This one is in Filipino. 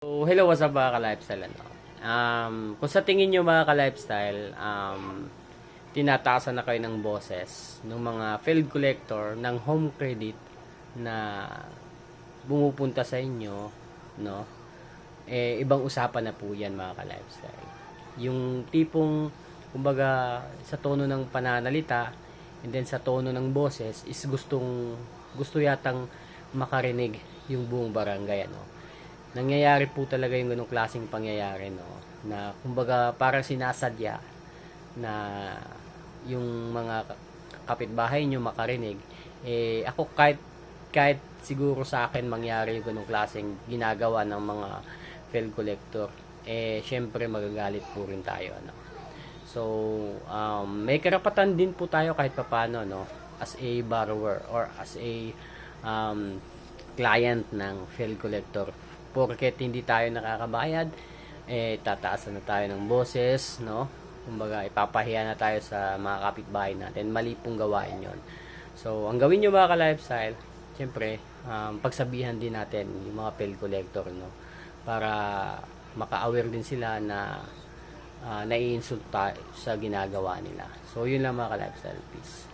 So, hello, what's up mga ka-lifestyle, ano? Kung sa tingin nyo mga ka-lifestyle, tinataasan na kayo ng boses ng mga failed collector ng home credit na bumupunta sa inyo, no? Ibang usapan na po yan mga ka-lifestyle. Yung tipong, kumbaga, sa tono ng pananalita, and then sa tono ng boses, is gusto yatang makarinig yung buong barangay, ano? Nangyayari po talaga yung ganong klaseng pangyayari, no? Na kumbaga parang sinasadya na yung mga kapitbahay nyo makarinig. Ako kahit siguro sa akin mangyari yung ganong klaseng ginagawa ng mga failed collector, syempre magagalit po rin tayo, ano? So, may karapatan din po tayo kahit papaano, no? As a borrower or as a client ng failed collector, porket hindi tayo nakakabayad, tataasan na tayo ng boses, no? Kumbaga, ipapahiya na tayo sa mga kapitbahay natin. Mali pong gawain yon. So, ang gawin nyo mga ka-lifestyle, syempre, pagsabihan din natin yung mga failed collector, no? Para maka-aware din sila na nai-insult tayo sa ginagawa nila. So, yun lang mga ka-lifestyle. Peace.